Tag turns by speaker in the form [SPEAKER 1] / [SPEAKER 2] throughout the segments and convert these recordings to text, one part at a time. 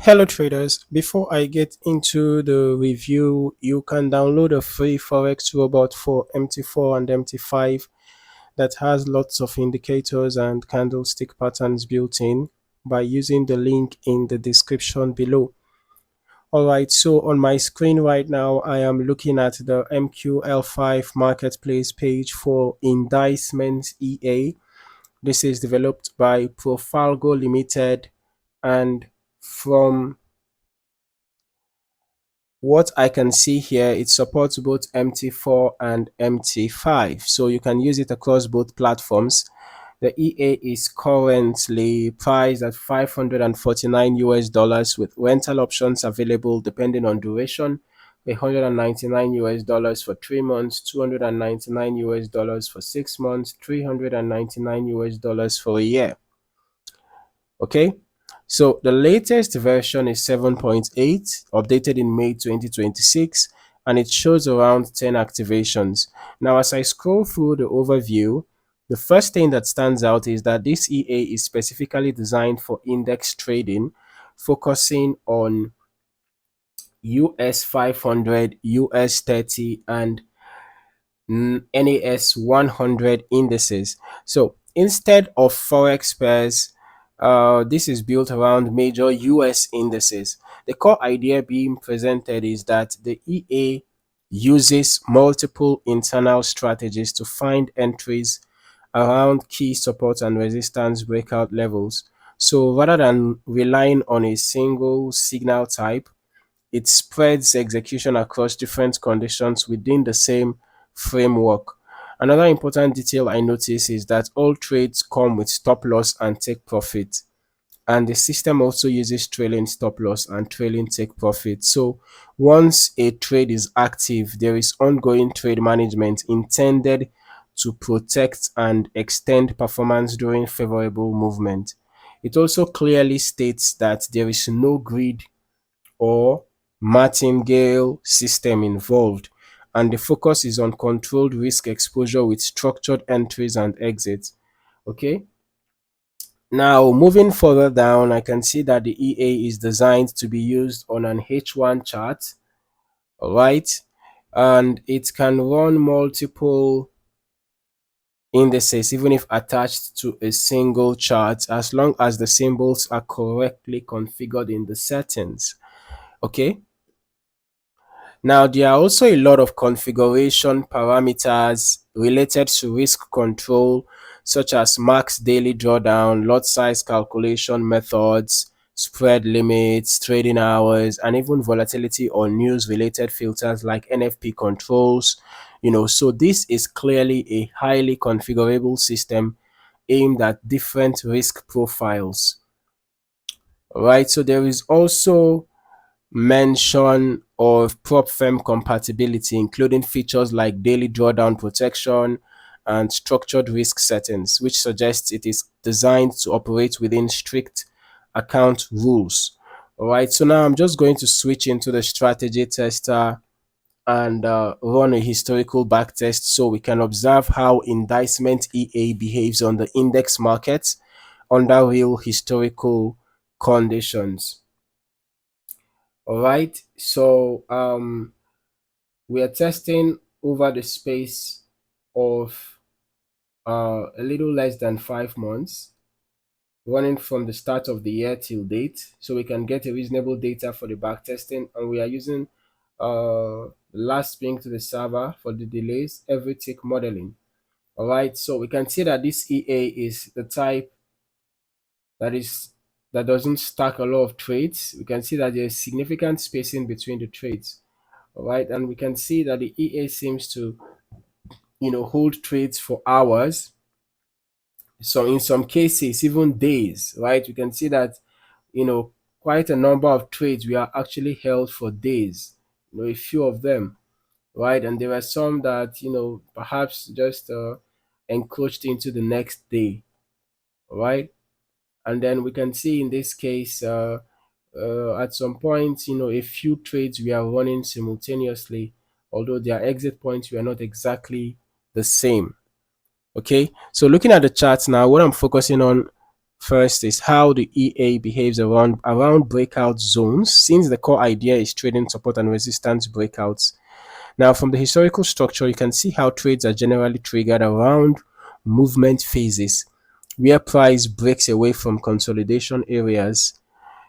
[SPEAKER 1] Hello traders, before I get into the review, you can download a free Forex robot for MT4 and MT5 that has lots of indicators and candlestick patterns built in by using the link in the description below. Alright, so on my screen right now, I am looking at the MQL5 Marketplace page for Indicement EA. This is developed by Profalgo Limited, and from what I can see here, it supports both MT4 and MT5, so you can use it across both platforms. The EA is currently priced at 549 US dollars with rental options available depending on duration. 199 US dollars for 3 months, 299 US dollars for 6 months, 399 US dollars for a year. Okay, so the latest version is 7.8, updated in May 2026, and it shows around 10 activations. Now, as I scroll through the overview, the first thing that stands out is that this EA is specifically designed for index trading, focusing on US 500, US 30, and NAS 100 indices. So instead of Forex pairs, this is built around major US indices. The core idea being presented is that the EA uses multiple internal strategies to find entries around key support and resistance breakout levels. So rather than relying on a single signal type, it spreads execution across different conditions within the same framework. Another important detail I notice is that all trades come with stop loss and take profit, and the system also uses trailing stop loss and trailing take profit. So once a trade is active, there is ongoing trade management intended to protect and extend performance during favorable movement. It also clearly states that there is no greed or martingale system involved, and the focus is on controlled risk exposure with structured entries and exits. Okay, now moving further down, I can see that the EA is designed to be used on an H1 chart, all right, and it can run multiple indices even if attached to a single chart, as long as the symbols are correctly configured in the settings. Okay, now, there are also a lot of configuration parameters related to risk control, such as max daily drawdown, lot size calculation methods, spread limits, trading hours, and even volatility or news related filters like NFP controls. So this is clearly a highly configurable system aimed at different risk profiles. All right, so there is also mention of prop firm compatibility, including features like daily drawdown protection and structured risk settings, which suggests it is designed to operate within strict account rules. All right, so now I'm just going to switch into the strategy tester and run a historical backtest so we can observe how Indicement EA behaves on the index markets under real historical conditions. All right, so we are testing over the space of a little less than 5 months, running from the start of the year till date, so we can get a reasonable data for the back testing. And we are using last ping to the server for the delays, every tick modeling. All right, so we can see that this EA is the type that doesn't stack a lot of trades. We can see that there's significant spacing between the trades. All right, and we can see that the EA seems to hold trades for hours, so in some cases even days, right? We can see that quite a number of trades we are actually held for days, a few of them, right? And there are some that perhaps just encroached into the next day, right? And then we can see in this case at some point, a few trades we are running simultaneously, although their exit points were not exactly the same. Okay, so looking at the charts now, what I'm focusing on First is how the EA behaves around breakout zones, since the core idea is trading support and resistance breakouts. Now, from the historical structure, you can see how trades are generally triggered around movement phases, where price breaks away from consolidation areas.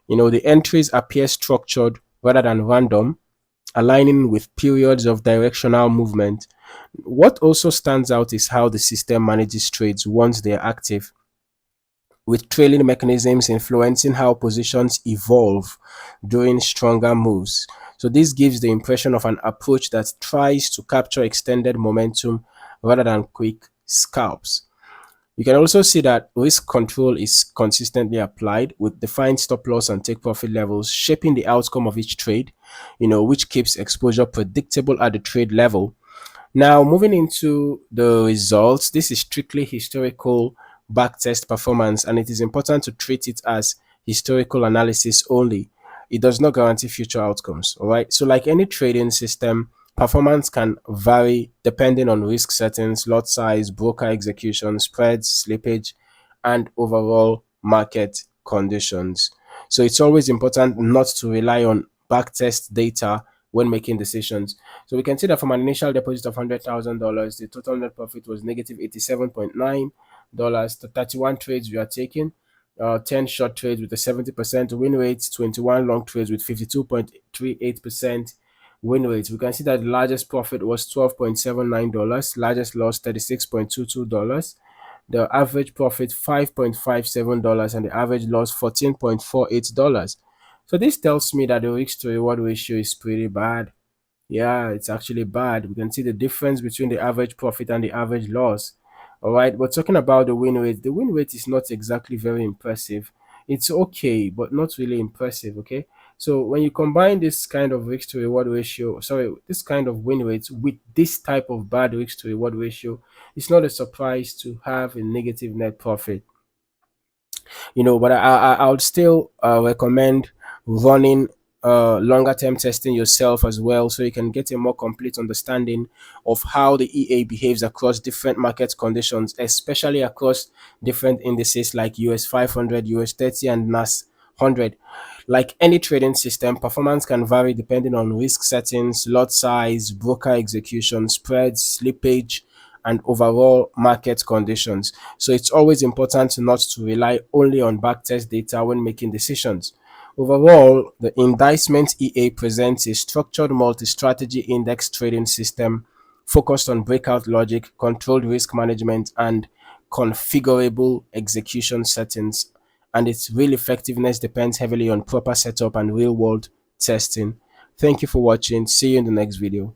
[SPEAKER 1] The entries appear structured rather than random, aligning with periods of directional movement. What also stands out is how the system manages trades once they are active, with trailing mechanisms influencing how positions evolve during stronger moves. So this gives the impression of an approach that tries to capture extended momentum rather than quick scalps. You can also see that risk control is consistently applied with defined stop loss and take profit levels shaping the outcome of each trade, which keeps exposure predictable at the trade level. Now, moving into the results, this is strictly historical backtest performance, and it is important to treat it as historical analysis only. It does not guarantee future outcomes. All right. So, like any trading system, performance can vary depending on risk settings, lot size, broker execution, spreads, slippage, and overall market conditions. So, it's always important not to rely on backtest data when making decisions. So we can see that from an initial deposit of $100,000, the total net profit was negative $87.9 to 31 trades we are taking. 10 short trades with a 70% win rate, 21 long trades with 52.38% win rate. We can see that the largest profit was $12.79, largest loss $36.22, the average profit $5.57, and the average loss $14.48. So this tells me that the risk to reward ratio is pretty bad. Yeah, it's actually bad. We can see the difference between the average profit and the average loss. All right, but talking about the win rate is not exactly very impressive. It's okay, but not really impressive. Okay, so when you combine this kind of risk to reward ratio, sorry, this kind of win rates with this type of bad risk to reward ratio, it's not a surprise to have a negative net profit. But I would still recommend running longer term testing yourself as well, so you can get a more complete understanding of how the EA behaves across different market conditions, especially across different indices like US 500, US 30, and NAS 100. Like any trading system, performance can vary depending on risk settings, lot size, broker execution, spreads, slippage, and overall market conditions. So it's always important not to rely only on backtest data when making decisions. Overall, the Indicement EA presents a structured multi-strategy index trading system focused on breakout logic, controlled risk management, and configurable execution settings. And its real effectiveness depends heavily on proper setup and real-world testing. Thank you for watching. See you in the next video.